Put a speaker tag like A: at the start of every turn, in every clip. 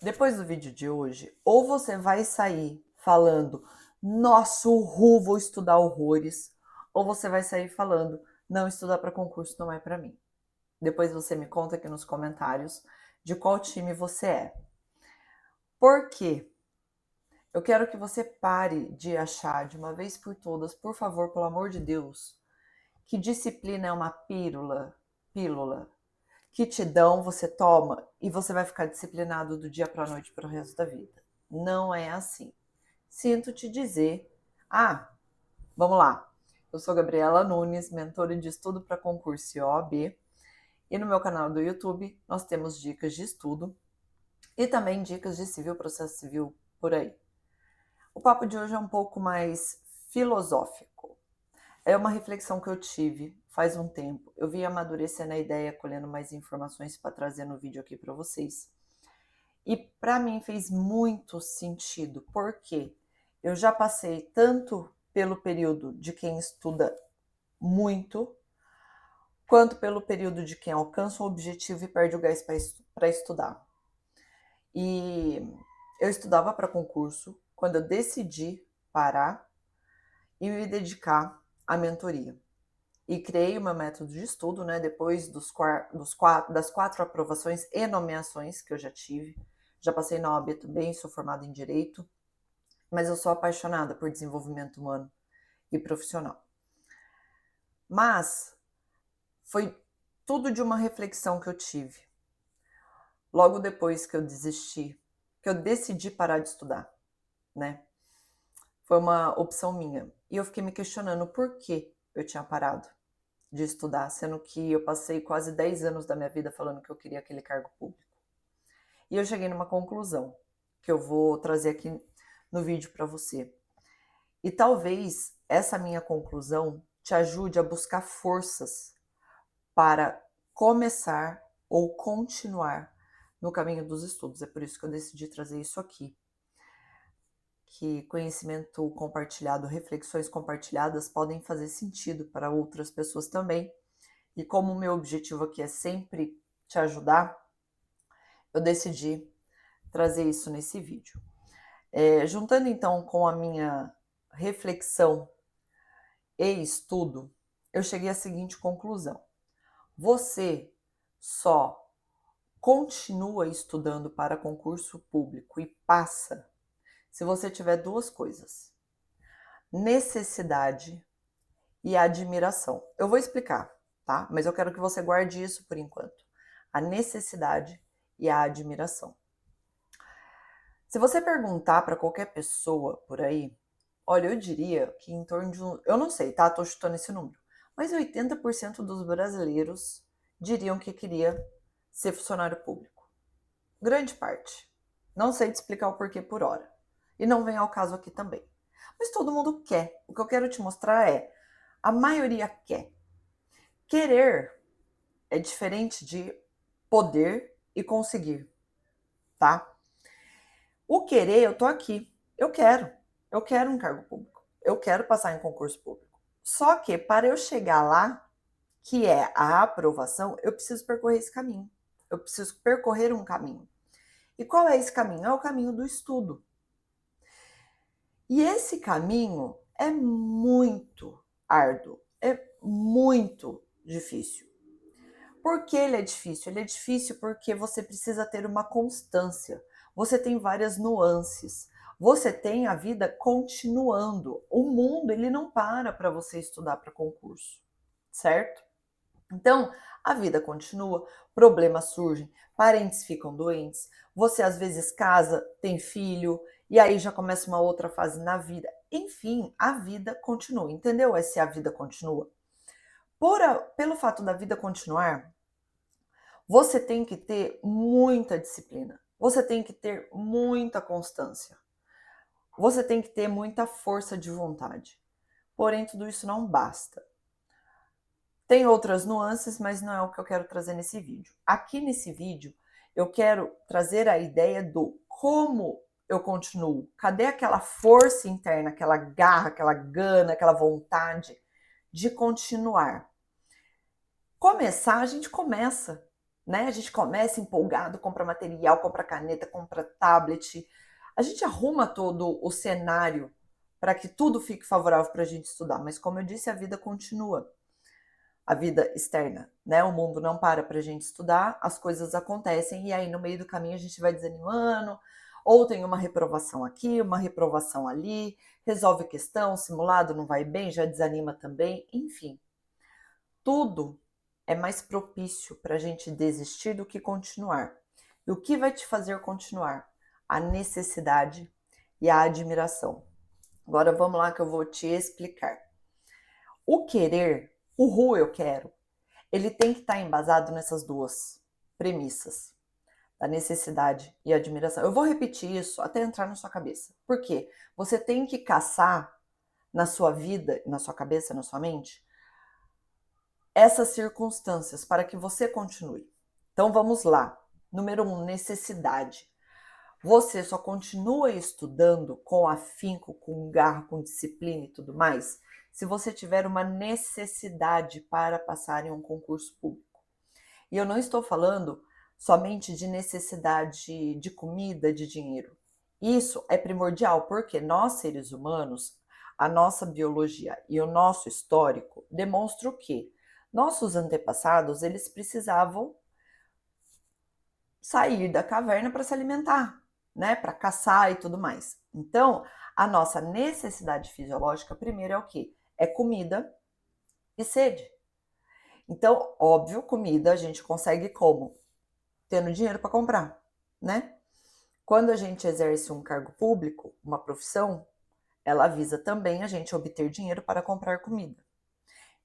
A: Depois do vídeo de hoje, ou você vai sair falando, nossa, uhul, vou estudar horrores, ou você vai sair falando, não, estudar para concurso não é para mim. Depois você me conta aqui nos comentários de qual time você é. Por quê? Eu quero que você pare de achar de uma vez por todas, por favor, pelo amor de Deus, que disciplina é uma pílula que te dão, você toma e você vai ficar disciplinado do dia para a noite para o resto da vida. Não é assim. Sinto te dizer. Ah, vamos lá. Eu sou Gabriela Nunes, mentora de estudo para concurso e OAB. E no meu canal do YouTube nós temos dicas de estudo e também dicas de civil, processo civil por aí. O papo de hoje é um pouco mais filosófico. É uma reflexão que eu tive faz um tempo. Eu vim amadurecendo a ideia, colhendo mais informações para trazer no vídeo aqui para vocês. E para mim fez muito sentido, porque eu já passei tanto pelo período de quem estuda muito, quanto pelo período de quem alcança um objetivo e perde o gás para estudar. E eu estudava para concurso quando eu decidi parar e me dedicar à mentoria. E criei o meu método de estudo, né? Depois das 4 aprovações e nomeações que eu já tive. Já passei na OAB também, sou formada em Direito, mas eu sou apaixonada por desenvolvimento humano e profissional. Mas foi tudo de uma reflexão que eu tive. Logo depois que eu desisti, que eu decidi parar de estudar, né? Foi uma opção minha. E eu fiquei me questionando por que eu tinha parado de estudar, sendo que eu passei quase 10 anos da minha vida falando que eu queria aquele cargo público. E eu cheguei numa conclusão, que eu vou trazer aqui no vídeo para você. E talvez essa minha conclusão te ajude a buscar forças para começar ou continuar no caminho dos estudos. É por isso que eu decidi trazer isso aqui. Que conhecimento compartilhado, reflexões compartilhadas podem fazer sentido para outras pessoas também. E como o meu objetivo aqui é sempre te ajudar, eu decidi trazer isso nesse vídeo. Juntando então com a minha reflexão e estudo, eu cheguei à seguinte conclusão: você só continua estudando para concurso público e passa se você tiver 2 coisas: necessidade e admiração. Eu vou explicar, tá? Mas eu quero que você guarde isso por enquanto. A necessidade e a admiração. Se você perguntar para qualquer pessoa por aí, olha, eu diria que em torno de eu não sei, tá? Tô chutando esse número. Mas 80% dos brasileiros diriam que queria ser funcionário público. Grande parte. Não sei te explicar o porquê por hora. E não vem ao caso aqui também. Mas todo mundo quer. O que eu quero te mostrar é, a maioria quer. Querer é diferente de poder e conseguir, tá? O querer, eu tô aqui. Eu quero. Eu quero um cargo público. Eu quero passar em concurso público. Só que para eu chegar lá, que é a aprovação, eu preciso percorrer esse caminho. Eu preciso percorrer um caminho. E qual é esse caminho? É o caminho do estudo. E esse caminho é muito árduo, é muito difícil. Por que ele é difícil? Ele é difícil porque você precisa ter uma constância. Você tem várias nuances. Você tem a vida continuando. O mundo, ele não para você estudar para concurso, certo? Então, a vida continua, problemas surgem, parentes ficam doentes, você às vezes casa, tem filho, e aí já começa uma outra fase na vida. Enfim, a vida continua, entendeu? Esse a vida continua. Pelo fato da vida continuar, você tem que ter muita disciplina, você tem que ter muita constância, você tem que ter muita força de vontade. Porém, tudo isso não basta. Tem outras nuances, mas não é o que eu quero trazer nesse vídeo. Aqui nesse vídeo, eu quero trazer a ideia do como eu continuo. Cadê aquela força interna, aquela garra, aquela gana, aquela vontade de continuar? Começar, a gente começa. né? A gente começa empolgado, compra material, compra caneta, compra tablet. A gente arruma todo o cenário para que tudo fique favorável para a gente estudar. Mas como eu disse, a vida continua. A vida externa, né? O mundo não para a gente estudar, as coisas acontecem e aí no meio do caminho a gente vai desanimando, ou tem uma reprovação aqui, uma reprovação ali, resolve questão, simulado não vai bem, já desanima também, enfim. Tudo é mais propício para a gente desistir do que continuar. E o que vai te fazer continuar? A necessidade e a admiração. Agora vamos lá que eu vou te explicar. O querer, o eu quero, ele tem que estar embasado nessas duas premissas, da necessidade e admiração. Eu vou repetir isso até entrar na sua cabeça. Por quê? Você tem que caçar na sua vida, na sua cabeça, na sua mente, essas circunstâncias para que você continue. Então vamos lá. Número 1, necessidade. Você só continua estudando com afinco, com garra, com disciplina e tudo mais, se você tiver uma necessidade para passar em um concurso público. E eu não estou falando somente de necessidade de comida, de dinheiro. Isso é primordial porque nós, seres humanos, a nossa biologia e o nosso histórico demonstram que nossos antepassados, eles precisavam sair da caverna para se alimentar, né? Para caçar e tudo mais. Então, a nossa necessidade fisiológica primeiro é o quê? É comida e sede. Então, óbvio, comida a gente consegue como? Tendo dinheiro para comprar, né? Quando a gente exerce um cargo público, uma profissão, ela visa também a gente obter dinheiro para comprar comida.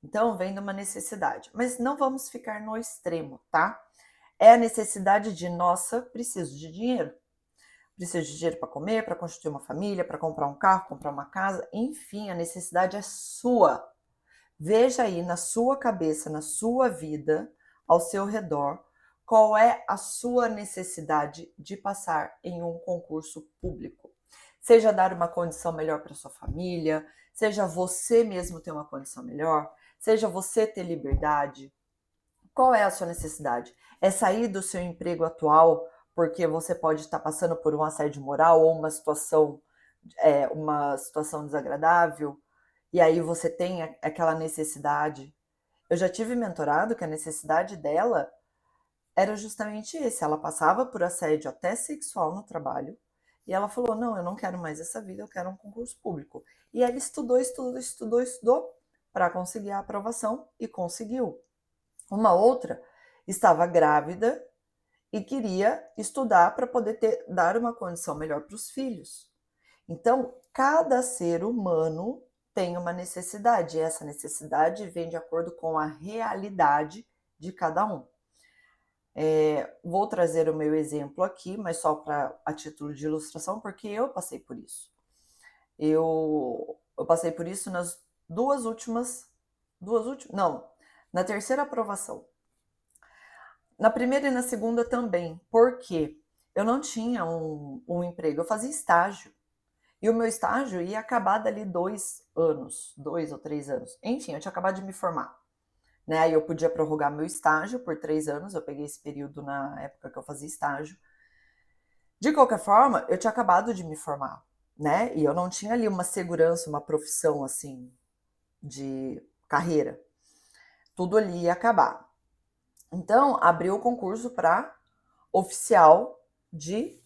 A: Então, vem de uma necessidade. Mas não vamos ficar no extremo, tá? É a necessidade de, nossa, preciso de dinheiro. Preciso de dinheiro para comer, para constituir uma família, para comprar um carro, comprar uma casa. Enfim, a necessidade é sua. Veja aí na sua cabeça, na sua vida, ao seu redor, qual é a sua necessidade de passar em um concurso público. Seja dar uma condição melhor para sua família, seja você mesmo ter uma condição melhor, seja você ter liberdade. Qual é a sua necessidade? É sair do seu emprego atual porque você pode estar passando por um assédio moral ou uma situação desagradável, e aí você tem aquela necessidade. Eu já tive mentorado que a necessidade dela era justamente esse. Ela passava por assédio até sexual no trabalho e ela falou: não, eu não quero mais essa vida, eu quero um concurso público. E ela estudou para conseguir a aprovação e conseguiu. Uma outra estava grávida e queria estudar para poder dar uma condição melhor para os filhos. Então, cada ser humano tem uma necessidade, e essa necessidade vem de acordo com a realidade de cada um. Vou trazer o meu exemplo aqui, mas só a título de ilustração, porque eu passei por isso. Eu passei por isso nas na terceira aprovação. Na primeira e na segunda também, porque eu não tinha um emprego, eu fazia estágio. E o meu estágio ia acabar dali 2 anos, 2 ou 3 anos. Enfim, eu tinha acabado de me formar. Né? Aí eu podia prorrogar meu estágio por 3 anos, eu peguei esse período na época que eu fazia estágio. De qualquer forma, eu tinha acabado de me formar, né? E eu não tinha ali uma segurança, uma profissão assim, de carreira. Tudo ali ia acabar. Então, abriu o concurso para oficial de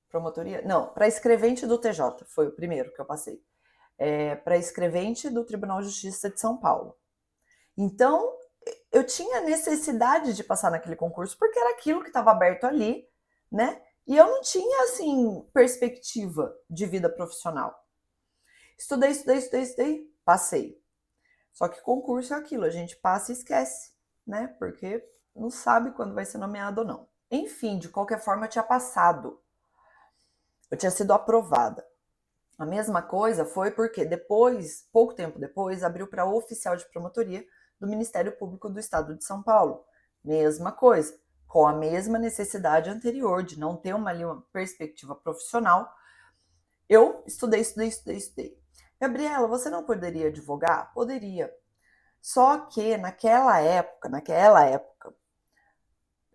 A: promotoria? Não, para escrevente do TJ, foi o primeiro que eu passei. Para escrevente do Tribunal de Justiça de São Paulo. Então, eu tinha necessidade de passar naquele concurso, porque era aquilo que estava aberto ali, né? E eu não tinha, assim, perspectiva de vida profissional. Estudei, passei. Só que concurso é aquilo, a gente passa e esquece, né? Porque não sabe quando vai ser nomeado ou não. Enfim, de qualquer forma, eu tinha passado. Eu tinha sido aprovada. A mesma coisa foi porque depois, pouco tempo depois, abriu para oficial de promotoria do Ministério Público do Estado de São Paulo. Mesma coisa, com a mesma necessidade anterior de não ter uma perspectiva profissional. Eu estudei. Gabriela, você não poderia advogar? Poderia. Só que naquela época,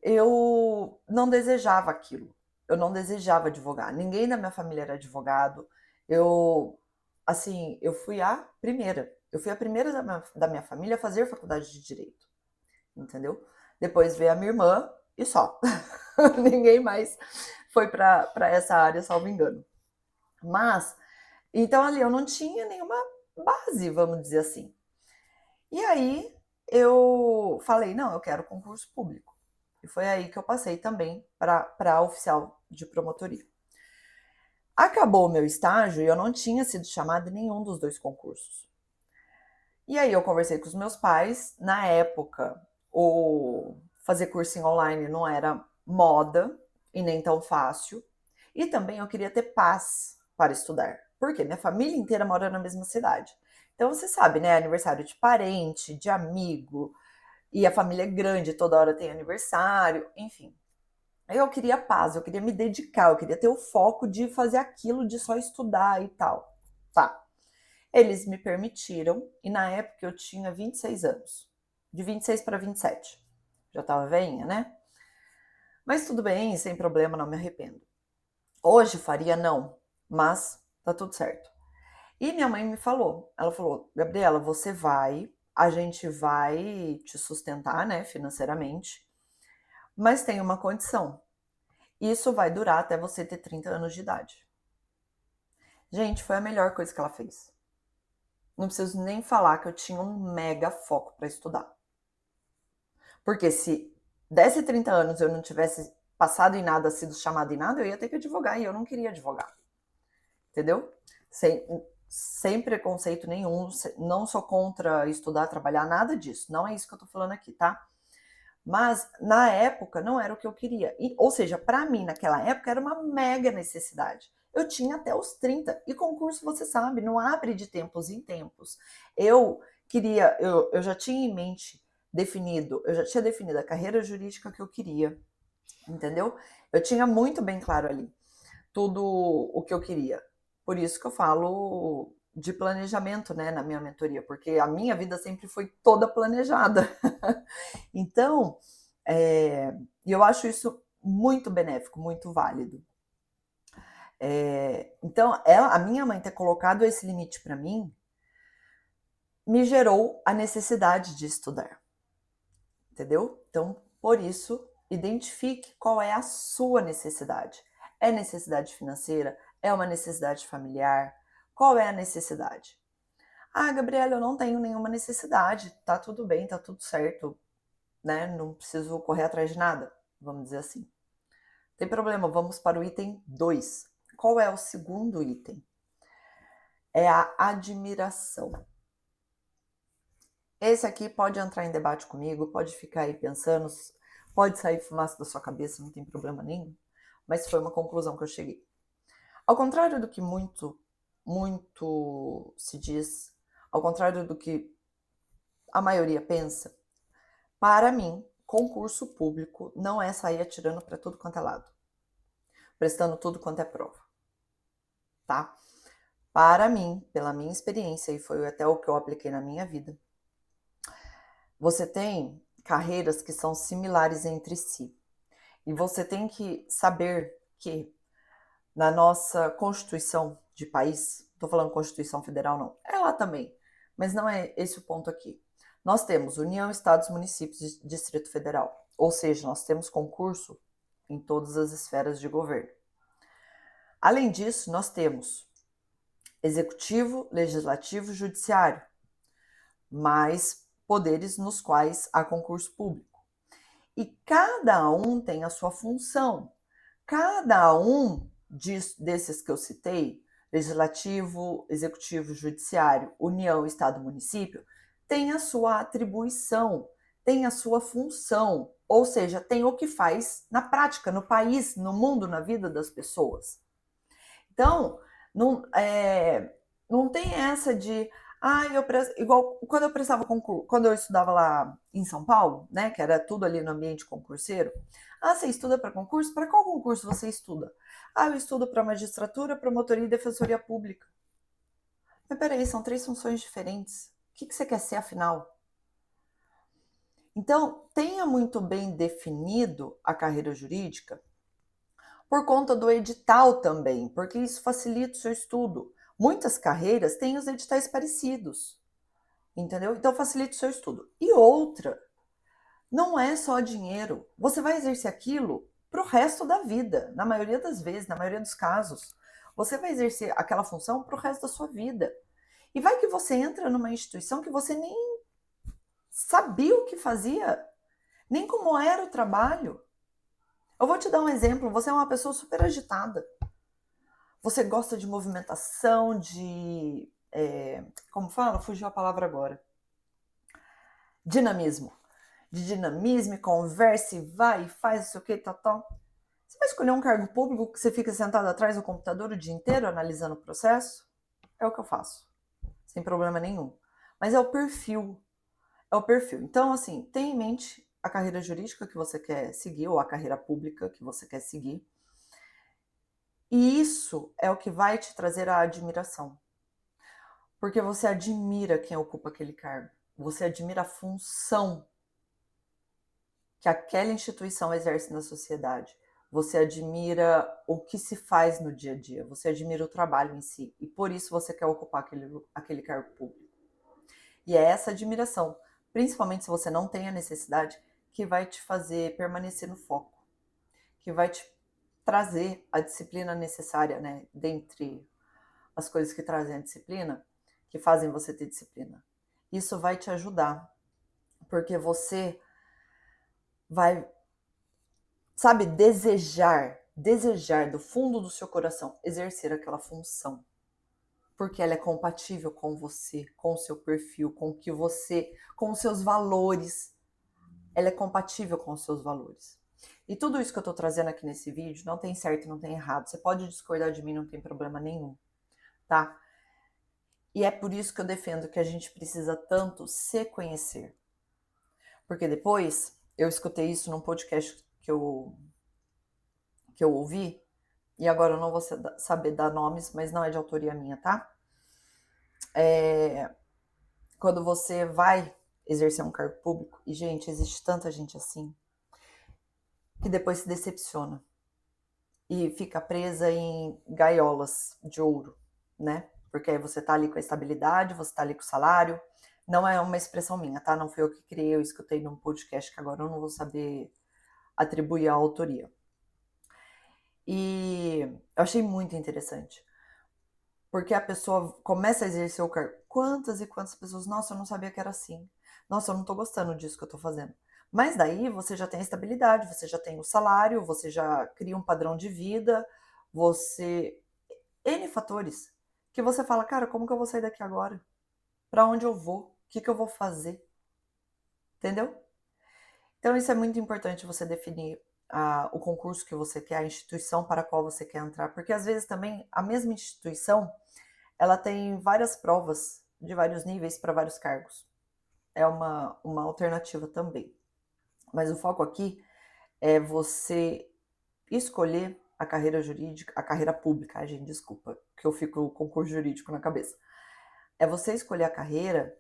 A: eu não desejava aquilo. Eu não desejava advogar. Ninguém da minha família era advogado. Eu, assim, eu fui a primeira. Eu fui a primeira da minha família a fazer faculdade de direito, entendeu? Depois veio a minha irmã e só. Ninguém mais foi para essa área, salvo engano. Mas, então ali eu não tinha nenhuma base, vamos dizer assim. E aí eu falei, não, eu quero concurso público. E foi aí que eu passei também para oficial de promotoria. Acabou o meu estágio e eu não tinha sido chamada em nenhum dos dois concursos. E aí eu conversei com os meus pais. Na época, o fazer cursinho online não era moda e nem tão fácil. E também eu queria ter paz para estudar. Porque minha família inteira mora na mesma cidade. Então você sabe, né? Aniversário de parente, de amigo, e a família é grande, toda hora tem aniversário, enfim. Eu queria paz, eu queria me dedicar, eu queria ter o foco de fazer aquilo, de só estudar e tal. Tá. Eles me permitiram, e na época eu tinha 26 anos. De 26 para 27. Já tava veinha, né? Mas tudo bem, sem problema, não me arrependo. Hoje faria não, mas tá tudo certo. E minha mãe me falou, ela falou, Gabriela, você vai, a gente vai te sustentar, né, financeiramente, mas tem uma condição. Isso vai durar até você ter 30 anos de idade. Gente, foi a melhor coisa que ela fez. Não preciso nem falar que eu tinha um mega foco para estudar. Porque se desse 30 anos eu não tivesse passado em nada, sido chamada em nada, eu ia ter que advogar e eu não queria advogar. Entendeu? Sem preconceito nenhum, não sou contra estudar, trabalhar, nada disso. Não é isso que eu tô falando aqui, tá? Mas na época não era o que eu queria. Ou seja, para mim naquela época era uma mega necessidade. Eu tinha até os 30 e concurso, você sabe, não abre de tempos em tempos. Eu queria, eu já tinha em mente definido, eu já tinha definido a carreira jurídica que eu queria, entendeu? Eu tinha muito bem claro ali tudo o que eu queria. Por isso que eu falo de planejamento, né, na minha mentoria, porque a minha vida sempre foi toda planejada. Então, eu acho isso muito benéfico, muito válido. Então, a minha mãe ter colocado esse limite para mim me gerou a necessidade de estudar, entendeu? Então, por isso, identifique qual é a sua necessidade. É necessidade financeira? É uma necessidade familiar? Qual é a necessidade? Ah, Gabriela, eu não tenho nenhuma necessidade, tá tudo bem, tá tudo certo, né? Não preciso correr atrás de nada, vamos dizer assim. Tem problema, vamos para o item 2. Qual é o segundo item? É a admiração. Esse aqui pode entrar em debate comigo, pode ficar aí pensando, pode sair fumaça da sua cabeça, não tem problema nenhum, mas foi uma conclusão que eu cheguei. Ao contrário do que muito se diz, ao contrário do que a maioria pensa, para mim, concurso público não é sair atirando para tudo quanto é lado, prestando tudo quanto é prova, tá? Para mim, pela minha experiência, e foi até o que eu apliquei na minha vida, você tem carreiras que são similares entre si. E você tem que saber que na nossa Constituição de país, estou falando Constituição Federal, não, é lá também, mas não é esse o ponto aqui. Nós temos União, Estados, Municípios e Distrito Federal, ou seja, nós temos concurso em todas as esferas de governo. Além disso, nós temos Executivo, Legislativo, Judiciário, mais poderes nos quais há concurso público. E cada um tem a sua função. Cada um desses que eu citei, legislativo, executivo, judiciário, União, Estado, município, tem a sua atribuição, tem a sua função, ou seja, tem o que faz na prática, no país, no mundo, na vida das pessoas. Então, não tem essa de igual quando eu prestava concurso, quando eu estudava lá em São Paulo, né, que era tudo ali no ambiente concurseiro. Ah, você estuda para concurso? Para qual concurso você estuda? Ah, eu estudo para magistratura, promotoria e defensoria pública. Mas peraí, são 3 funções diferentes. O que você quer ser afinal? Então, tenha muito bem definido a carreira jurídica por conta do edital também, porque isso facilita o seu estudo. Muitas carreiras têm os editais parecidos, entendeu? Então facilita o seu estudo. E outra, não é só dinheiro. Você vai exercer aquilo para o resto da vida, na maioria das vezes, na maioria dos casos. Você vai exercer aquela função para o resto da sua vida. E vai que você entra numa instituição que você nem sabia o que fazia, nem como era o trabalho. Eu vou te dar um exemplo. Você é uma pessoa super agitada. Você gosta de movimentação, de. Como fala? Fugiu a palavra agora. Dinamismo. De dinamismo, conversa e vai e faz, não sei o que, tal, tal. Você vai escolher um cargo público que você fica sentado atrás do computador o dia inteiro analisando o processo? É o que eu faço, sem problema nenhum. Mas é o perfil. É o perfil. Então, assim, tenha em mente a carreira jurídica que você quer seguir, ou a carreira pública que você quer seguir. E isso é o que vai te trazer a admiração. Porque você admira quem ocupa aquele cargo. Você admira a função que aquela instituição exerce na sociedade. Você admira o que se faz no dia a dia. Você admira o trabalho em si. E por isso você quer ocupar aquele cargo público. E é essa admiração, principalmente se você não tem a necessidade, que vai te fazer permanecer no foco. Que vai te trazer a disciplina necessária, né? Dentre as coisas que trazem a disciplina, que fazem você ter disciplina. Isso vai te ajudar, porque você vai, sabe, desejar do fundo do seu coração exercer aquela função, porque ela é compatível com você, com o seu perfil, com o que você, com os seus valores. Ela é compatível com os seus valores. E tudo isso que eu tô trazendo aqui nesse vídeo não tem certo e não tem errado. Você pode discordar de mim, não tem problema nenhum, tá? E é por isso que eu defendo que a gente precisa tanto se conhecer. Porque depois, eu escutei isso num podcast que eu ouvi, e agora eu não vou saber dar nomes, mas não é de autoria minha, tá? Quando você vai exercer um cargo público, e gente, existe tanta gente assim, que depois se decepciona e fica presa em gaiolas de ouro, né? Porque aí você tá ali com a estabilidade, você tá ali com o salário. Não é uma expressão minha, tá? Não fui eu que criei, eu escutei num podcast que agora eu não vou saber atribuir a autoria. E eu achei muito interessante. Porque a pessoa começa a exercer o cargo. Quantas e quantas pessoas, nossa, eu não sabia que era assim. Nossa, eu não tô gostando disso que eu tô fazendo. Mas daí você já tem a estabilidade, você já tem o salário, você já cria um padrão de vida, você. N fatores. Que você fala, cara, como que eu vou sair daqui agora? Pra onde eu vou? O que eu vou fazer? Entendeu? Então isso é muito importante você definir o concurso que você quer, a instituição para a qual você quer entrar, porque às vezes também a mesma instituição ela tem várias provas de vários níveis para vários cargos. É uma alternativa também. Mas o foco aqui é você escolher a carreira jurídica, a carreira pública, gente, desculpa, que eu fico com o concurso jurídico na cabeça. É você escolher a carreira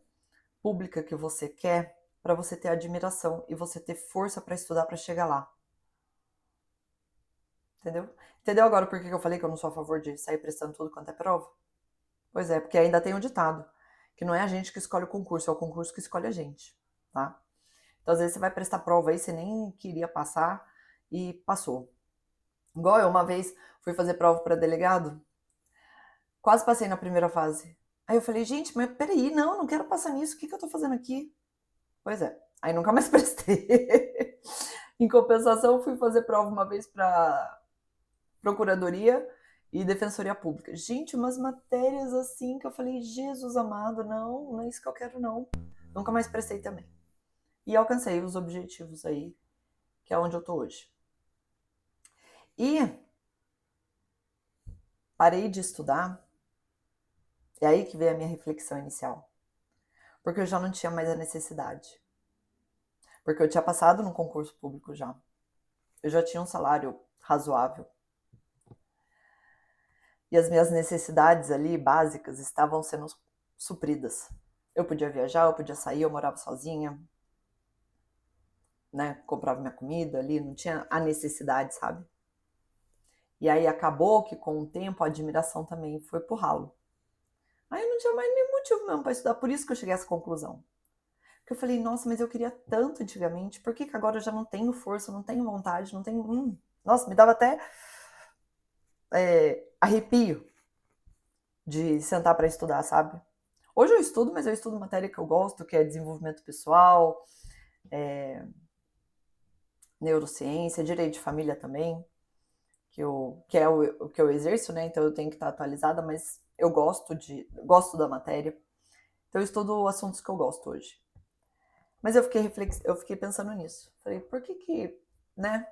A: pública que você quer para você ter admiração e você ter força para estudar para chegar lá. Entendeu? Entendeu agora por que eu falei que eu não sou a favor de sair prestando tudo quanto é prova? Pois é, porque ainda tem um ditado, que não é a gente que escolhe o concurso, é o concurso que escolhe a gente, tá? Então, às vezes você vai prestar prova aí, você nem queria passar e passou. Igual eu, uma vez, fui fazer prova para delegado, quase passei na primeira fase. Aí eu falei, gente, mas peraí, não quero passar nisso, o que eu tô fazendo aqui? Pois é, aí nunca mais prestei. Em compensação, fui fazer prova uma vez para Procuradoria e Defensoria Pública. Gente, umas matérias assim que eu falei, Jesus amado, não é isso que eu quero não. Nunca mais prestei também. E alcancei os objetivos aí, que é onde eu tô hoje. E parei de estudar, é aí que veio a minha reflexão inicial. Porque eu já não tinha mais a necessidade. Porque eu tinha passado no concurso público já. Eu já tinha um salário razoável. E as minhas necessidades ali, básicas, estavam sendo supridas. Eu podia viajar, eu podia sair, eu morava sozinha. né? Comprava minha comida ali, não tinha a necessidade, sabe? E aí acabou que com o tempo a admiração também foi pro ralo. Aí eu não tinha mais nenhum motivo mesmo para estudar, por isso que eu cheguei a essa conclusão. Porque eu falei, nossa, mas eu queria tanto antigamente, por que que agora eu já não tenho força, não tenho vontade, não tenho. Nossa, me dava até arrepio de sentar para estudar, sabe? Hoje eu estudo, mas eu estudo matéria que eu gosto, que é desenvolvimento pessoal, neurociência, direito de família também, que é o que eu exerço, né? Então eu tenho que estar atualizada, mas eu gosto da matéria. Então eu estudo assuntos que eu gosto hoje. Mas eu fiquei pensando nisso. Falei, por que que, né?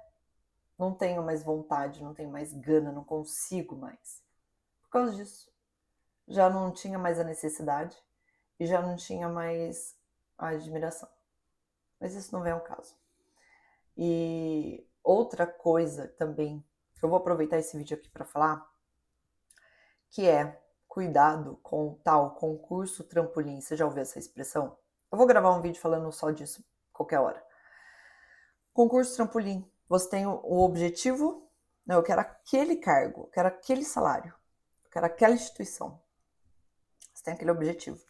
A: Não tenho mais vontade, não tenho mais gana, não consigo mais. Por causa disso. Já não tinha mais a necessidade e já não tinha mais a admiração. Mas isso não vem ao caso. E outra coisa também, que eu vou aproveitar esse vídeo aqui para falar, que é cuidado com o tal concurso trampolim. Você já ouviu essa expressão? Eu vou gravar um vídeo falando só disso qualquer hora. Concurso trampolim. Você tem o objetivo, não, eu quero aquele cargo, eu quero aquele salário, eu quero aquela instituição. Você tem aquele objetivo.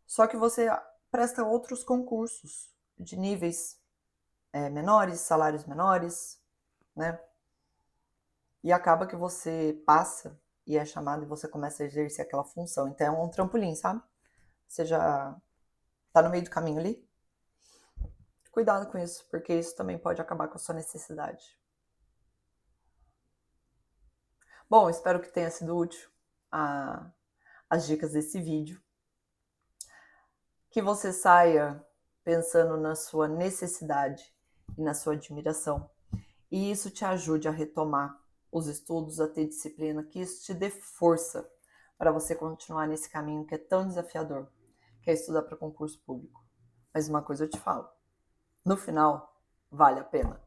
A: Só que você presta outros concursos de níveis menores, salários menores, né? E acaba que você passa e é chamado e você começa a exercer aquela função. Então é um trampolim, sabe? Você já tá no meio do caminho ali. Cuidado com isso, porque isso também pode acabar com a sua necessidade. Bom, espero que tenha sido útil as dicas desse vídeo. Que você saia pensando na sua necessidade e na sua admiração. E isso te ajude a retomar os estudos, a ter disciplina, que isso te dê força para você continuar nesse caminho que é tão desafiador, que é estudar para concurso público. Mas uma coisa eu te falo, no final, vale a pena.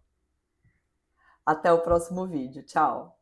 A: Até o próximo vídeo. Tchau!